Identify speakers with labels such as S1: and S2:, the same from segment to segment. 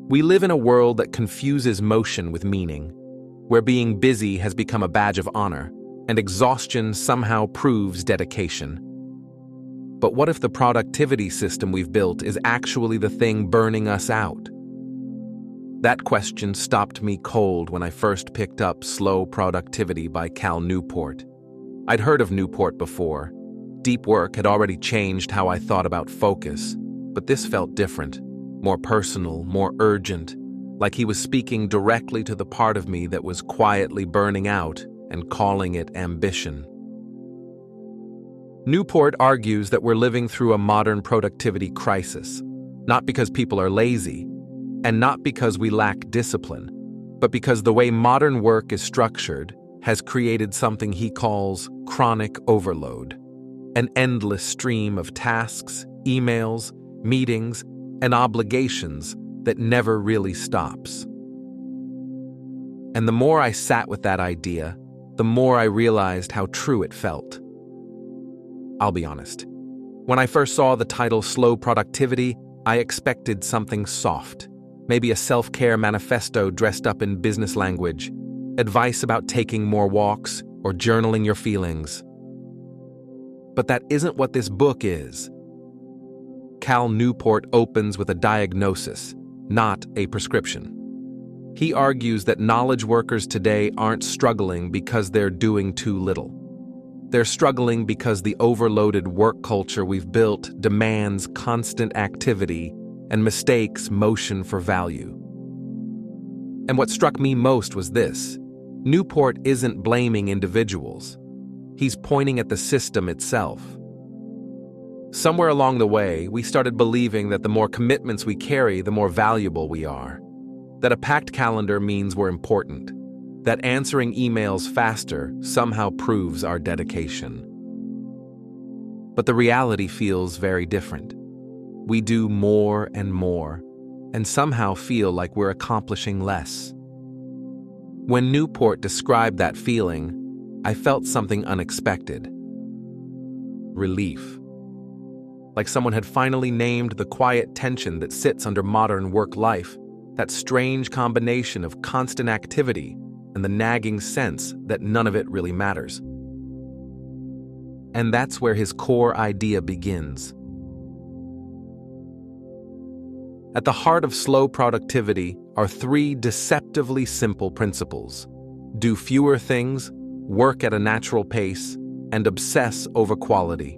S1: We live in a world that confuses motion with meaning, where being busy has become a badge of honor, and exhaustion somehow proves dedication. But what if the productivity system we've built is actually the thing burning us out? That question stopped me cold when I first picked up Slow Productivity by Cal Newport. I'd heard of Newport before. Deep work had already changed how I thought about focus, but this felt different, more personal, more urgent, like he was speaking directly to the part of me that was quietly burning out and calling it ambition. Newport argues that we're living through a modern productivity crisis, not because people are lazy, and not because we lack discipline, but because the way modern work is structured has created something he calls chronic overload, an endless stream of tasks, emails, meetings, and obligations that never really stops. And the more I sat with that idea, the more I realized how true it felt. I'll be honest. When I first saw the title Slow Productivity, I expected something soft, maybe a self-care manifesto dressed up in business language, advice about taking more walks or journaling your feelings. But that isn't what this book is. Cal Newport opens with a diagnosis, not a prescription. He argues that knowledge workers today aren't struggling because they're doing too little. They're struggling because the overloaded work culture we've built demands constant activity and mistakes motion for value. And what struck me most was this: Newport isn't blaming individuals. He's pointing at the system itself. Somewhere along the way, we started believing that the more commitments we carry, the more valuable we are. That a packed calendar means we're important. That answering emails faster somehow proves our dedication. But the reality feels very different. We do more and somehow feel like we're accomplishing less. When Newport described that feeling, I felt something unexpected. Relief. Like someone had finally named the quiet tension that sits under modern work life, that strange combination of constant activity and the nagging sense that none of it really matters. And that's where his core idea begins. At the heart of slow productivity are three deceptively simple principles: do fewer things, work at a natural pace, and obsess over quality.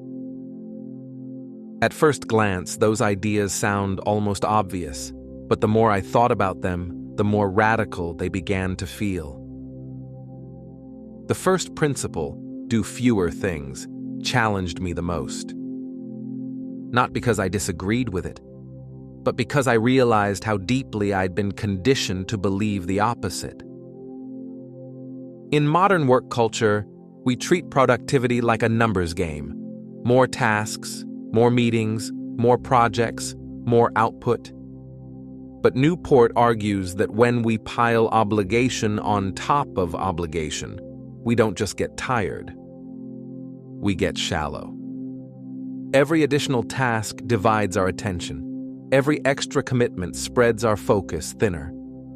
S1: At first glance, those ideas sound almost obvious, but the more I thought about them, the more radical they began to feel. The first principle, do fewer things, challenged me the most. Not because I disagreed with it, but because I realized how deeply I'd been conditioned to believe the opposite. In modern work culture, we treat productivity like a numbers game. More tasks, more meetings, more projects, more output. But Newport argues that when we pile obligation on top of obligation, we don't just get tired. We get shallow. Every additional task divides our attention. Every extra commitment spreads our focus thinner.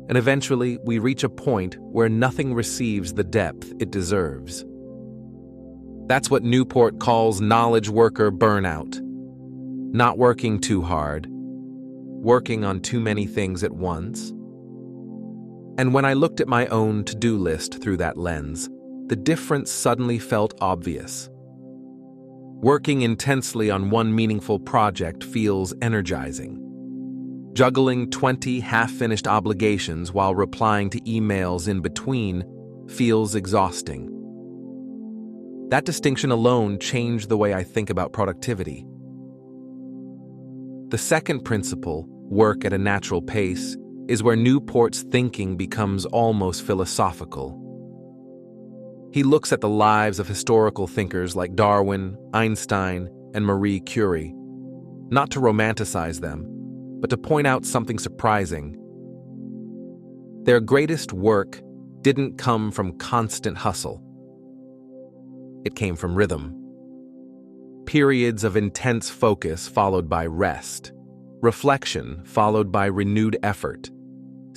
S1: And eventually, we reach a point where nothing receives the depth it deserves. That's what Newport calls knowledge worker burnout. Not working too hard, working on too many things at once. And when I looked at my own to-do list through that lens, the difference suddenly felt obvious. Working intensely on one meaningful project feels energizing. Juggling 20 half-finished obligations while replying to emails in between feels exhausting. That distinction alone changed the way I think about productivity. The second principle, work at a natural pace, is where Newport's thinking becomes almost philosophical. He looks at the lives of historical thinkers like Darwin, Einstein, and Marie Curie, not to romanticize them, but to point out something surprising. Their greatest work didn't come from constant hustle. It came from rhythm. Periods of intense focus followed by rest, reflection followed by renewed effort,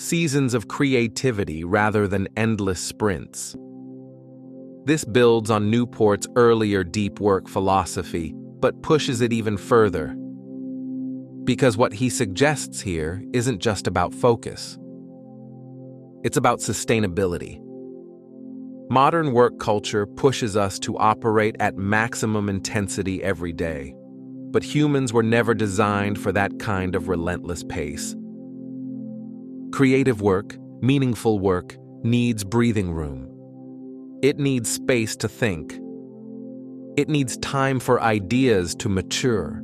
S1: seasons of creativity rather than endless sprints. This builds on Newport's earlier deep work philosophy, but pushes it even further. Because what he suggests here isn't just about focus. It's about sustainability. Modern work culture pushes us to operate at maximum intensity every day, but humans were never designed for that kind of relentless pace. Creative work, meaningful work, needs breathing room. It needs space to think. It needs time for ideas to mature.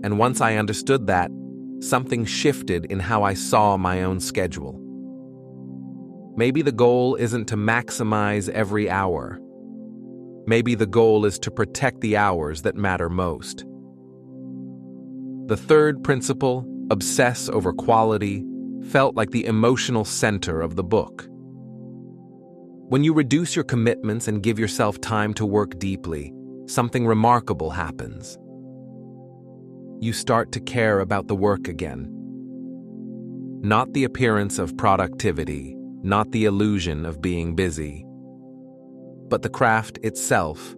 S1: And once I understood that, something shifted in how I saw my own schedule. Maybe the goal isn't to maximize every hour. Maybe the goal is to protect the hours that matter most. The third principle, obsess over quality, felt like the emotional center of the book. When you reduce your commitments and give yourself time to work deeply, something remarkable happens. You start to care about the work again. Not the appearance of productivity, not the illusion of being busy, but the craft itself.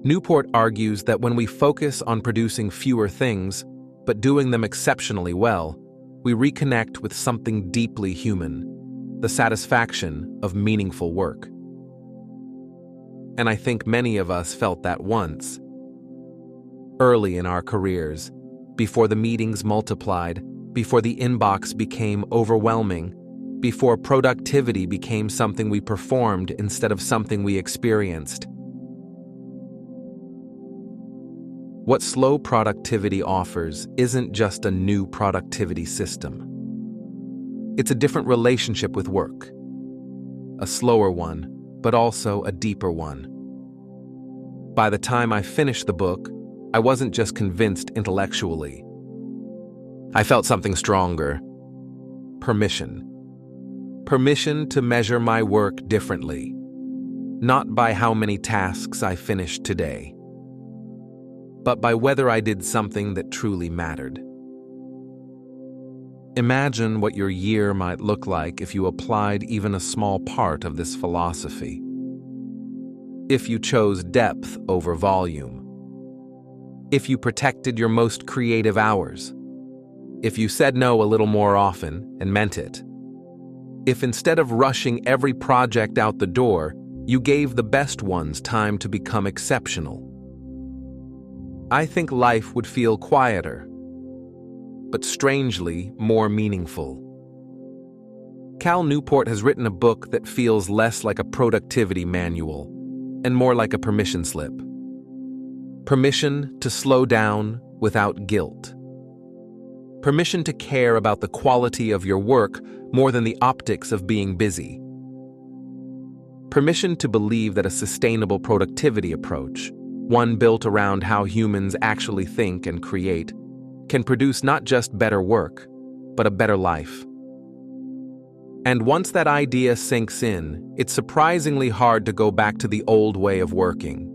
S1: Newport argues that when we focus on producing fewer things, but doing them exceptionally well, we reconnect with something deeply human, the satisfaction of meaningful work. And I think many of us felt that once. Early in our careers, before the meetings multiplied, before the inbox became overwhelming, before productivity became something we performed instead of something we experienced. What slow productivity offers isn't just a new productivity system. It's a different relationship with work. A slower one, but also a deeper one. By the time I finished the book, I wasn't just convinced intellectually. I felt something stronger. Permission. Permission to measure my work differently. Not by how many tasks I finished today, but by whether I did something that truly mattered. Imagine what your year might look like if you applied even a small part of this philosophy. If you chose depth over volume. If you protected your most creative hours. If you said no a little more often and meant it. If instead of rushing every project out the door, you gave the best ones time to become exceptional. I think life would feel quieter, but strangely more meaningful. Cal Newport has written a book that feels less like a productivity manual and more like a permission slip. Permission to slow down without guilt. Permission to care about the quality of your work more than the optics of being busy. Permission to believe that a sustainable productivity approach, one built around how humans actually think and create, can produce not just better work, but a better life. And once that idea sinks in, it's surprisingly hard to go back to the old way of working.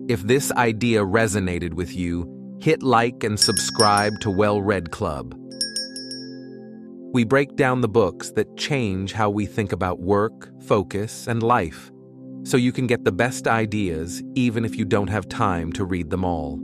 S1: If this idea resonated with you, hit like and subscribe to Well-Read Club. We break down the books that change how we think about work, focus, and life, so you can get the best ideas even if you don't have time to read them all.